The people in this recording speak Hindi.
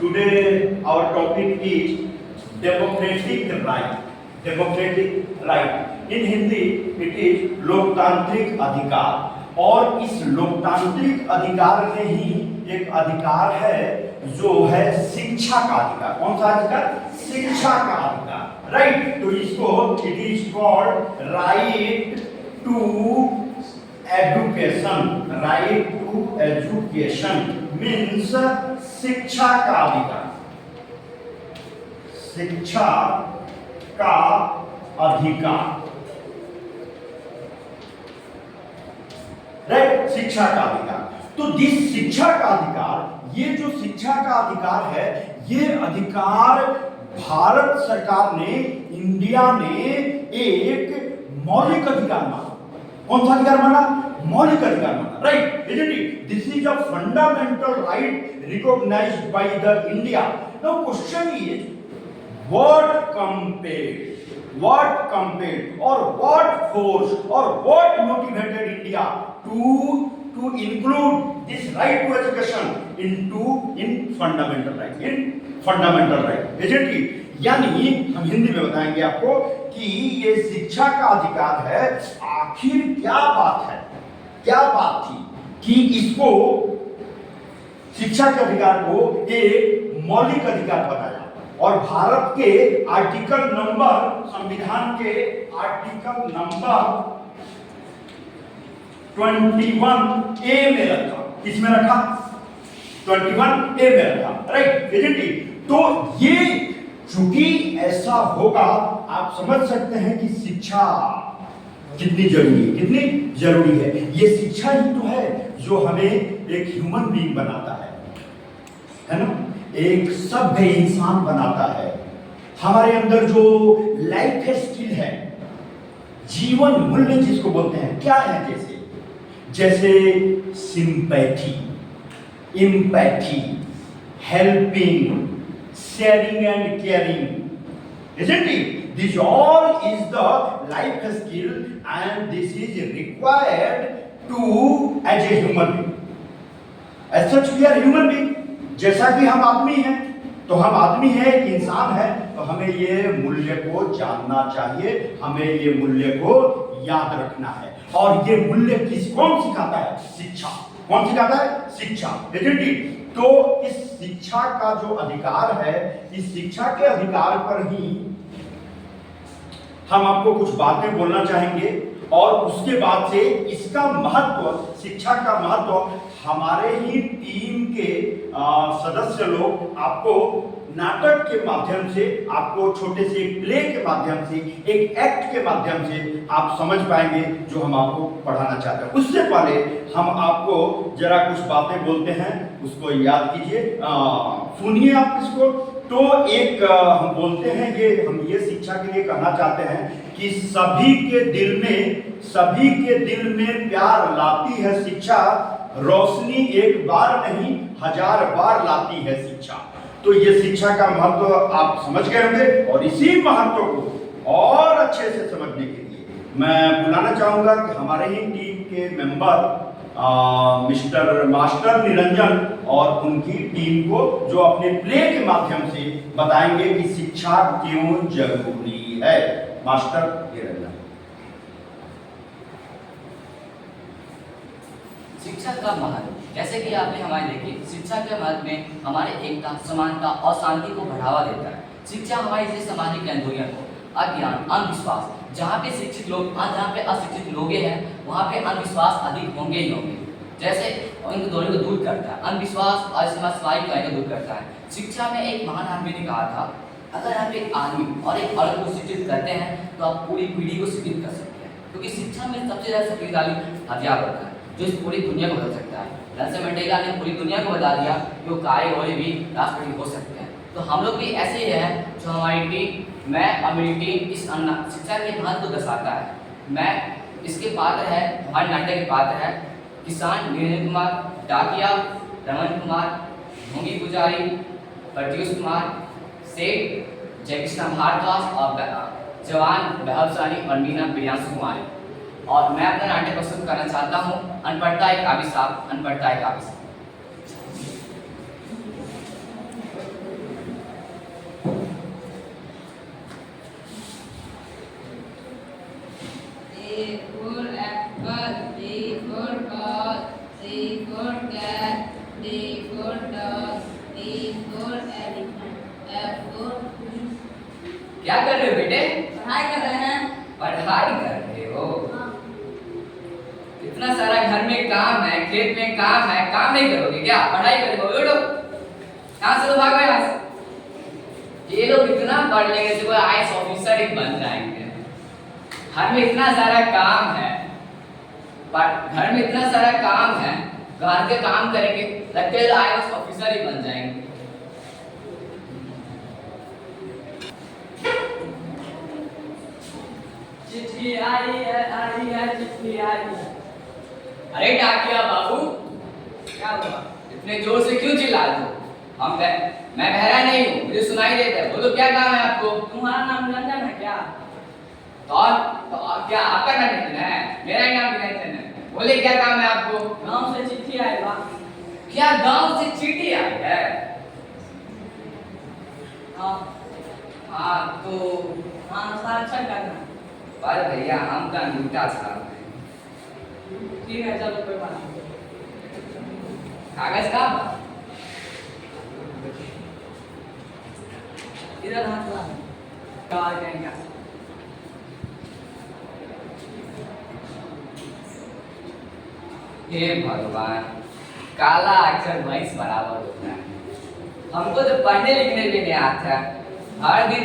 Today our topic is democratic right. Democratic right. In Hindi it is लोकतांत्रिक अधिकार। और इस लोकतांत्रिक अधिकार में ही एक अधिकार है जो है शिक्षा का अधिकार। कौन सा अधिकार? शिक्षा का अधिकार। राइट। तो इसको it is called right to education. Right to education means शिक्षा का अधिकार। शिक्षा का अधिकार। राइट। शिक्षा का अधिकार। तो जिस शिक्षा का अधिकार, ये जो शिक्षा का अधिकार है, ये अधिकार भारत सरकार ने, इंडिया ने एक मौलिक अधिकार माना। कौन सा अधिकार माना? मौलिक अधिकार माना। Right, isn't it? This is a fundamental right recognized by the India. Now question is, what compelled or what forced or what motivated India to include this right to education in fundamental right, isn't it? यानी हम हिंदी में बताएंगे आपको कि ये शिक्षा का अधिकार है। आखिर क्या बात थी कि इसको, शिक्षा के अधिकार को एक मौलिक अधिकार बनाया और भारत के आर्टिकल नंबर, संविधान के आर्टिकल नंबर 21A में रखा। किसमें रखा? 21A में रखा। Right, isn't it? तो ये चूंकि ऐसा होगा, आप समझ सकते हैं कि शिक्षा कितनी जरूरी है। ये शिक्षा ही तो है जो हमें एक ह्यूमन बीइंग बनाता है ना, एक सभ्य इंसान बनाता है। हमारे अंदर जो लाइफ स्किल है, जीवन मूल्य जिसको बोलते हैं, क्या है? जैसे sympathy, empathy, helping, sharing and caring, isn't it? This all is the life skill and this is required to as a human being. As such we are human being. जैसा कि हम आदमी हैं, तो हम आदमी हैं, एक इंसान है, तो हमें ये मूल्य को जानना चाहिए, हमें ये मूल्य को याद रखना है। और ये मूल्य कौन सिखाता है? शिक्षा। कौन सिखाता है? शिक्षा, isn't it? तो इस शिक्षा का जो अधिकार है, इस शिक्षा के अधिकार पर ही हम आपको कुछ बातें बोलना चाहेंगे और उसके बाद से इसका महत्व, शिक्षा का महत्व हमारे ही टीम के सदस्य लोग आपको नाटक के माध्यम से, आपको छोटे से एक प्ले के माध्यम से, एक एक्ट के माध्यम से आप समझ पाएंगे जो हम आपको पढ़ाना चाहते हैं। उससे पहले हम आपको जरा कुछ बातें बोलते हैं, उसको याद कीजिए, सुनिए आप इसको। तो एक हम बोलते हैं, हम ये शिक्षा के लिए कहना चाहते हैं कि सभी के दिल में प्यार लाती है शिक्षा, रोशनी एक बार नहीं 1000 बार लाती है शिक्षा। तो ये शिक्षा का महत्व आप समझ गए होंगे और इसी महत्व को और अच्छे से समझने के लिए मैं बुलाना चाहूंगा कि हमारे ही टीम के मेंबर मिस्टर मास्टर निरंजन और उनकी टीम को, जो अपने प्ले के माध्यम से बताएंगे कि शिक्षा क्यों जरूरी है। मास्टर निरंजन। शिक्षा का महत्व, जैसे कि आपने हमारे देखी, शिक्षा के महत्व में हमारे एकता, समानता और शांति को बढ़ावा देता है। शिक्षा हमारी जैसे सामाजिक अंदोलियन को, अज्ञान, अंधविश्वास, जहाँ पे शिक्षित लोग, जहाँ पे अशिक्षित लोग हैं, वहाँ पे अंधविश्वास अधिक होंगे ही होंगे। जैसे इन दोनों को दूर करता है, अंधविश्वास और समाजवादी को दूर करता है। शिक्षा में एक महान आदमी ने कहा था, अगर आप एक आदमी और एक औरत को शिक्षित करते हैं तो आप पूरी पीढ़ी को शिक्षित कर सकते हैं, क्योंकि शिक्षा में सबसे ज़्यादा शक्तिशाली हथियार होता है जो इस पूरी दुनिया को बदल सकता है। नेल्सन मंडेला ने पूरी दुनिया को बता दिया कि वो काले गोरे भी राष्ट्रपति हो सकते हैं। तो हम लोग भी ऐसे ही हैं, जो हमारी टीम, मैं और मेरी टीम इस शिक्षा के महत्व को दर्शाता है। मैं इसके पात्र है, हमारे नाटक के पात्र है किसान नीरज कुमार, डाकिया रमन कुमार, भूमि पुजारी प्रत्युष कुमार, सेठ जयकृष्ण भारद्वाज और जवान वैभवशाली और मीना प्रियांशु कुमारी। और मैं अपना नाट्य प्रस्तुत करना चाहता हूँ, अनपढ़ता एक अभिशाप, अनपढ़ता एक अभिशाप। क्या कर रहे हो बेटे? पढ़ाई कर रहे हैं। पढ़ाई कर रहे हो? इतना सारा घर में काम है, खेत में काम है, काम नहीं करोगे क्या? पढ़ाई करोगे? उठो, यहाँ से तो भागो यहाँ से। ये लोग इतना पढ़ लेंगे तो आईएएस ऑफिसर ही बन जाएंगे। घर में इतना सारा काम है, घर में इतना सारा काम है, घर के काम करेंगे, लगते हैं आईएएस ऑफिसर ही बन जाएंगे। चिट्ठी आई है, चिट्ठी आई है। अरे डाकिया बाबू, क्या हुआ? इतने जोर से क्यों चिल्ला रहे हो? मैं बहरा नहीं हूँ, मुझे सुनाई देता है। बोलो क्या काम है आपको? तुम्हारा नाम रंजन है क्या? तो क्या आपका नाम नितिन है? मेरा ही नाम नितिन है। बोले क्या काम है आपको? गांव से चिट्ठी आई बा। क्या गांव से चिट्ठी आई है? हाँ हाँ तो हाँ, साक्षर करना। पर भैया हम का अंगूठा छाप है। ठीक है, चलो कोई बात नहीं। कागज का इधर हाथ ला। कहा जाएगा? हे भगवान, काला अक्षर भैंस बराबर होता है। हमको तो पढ़ने लिखने भी नहीं आता, हर दिन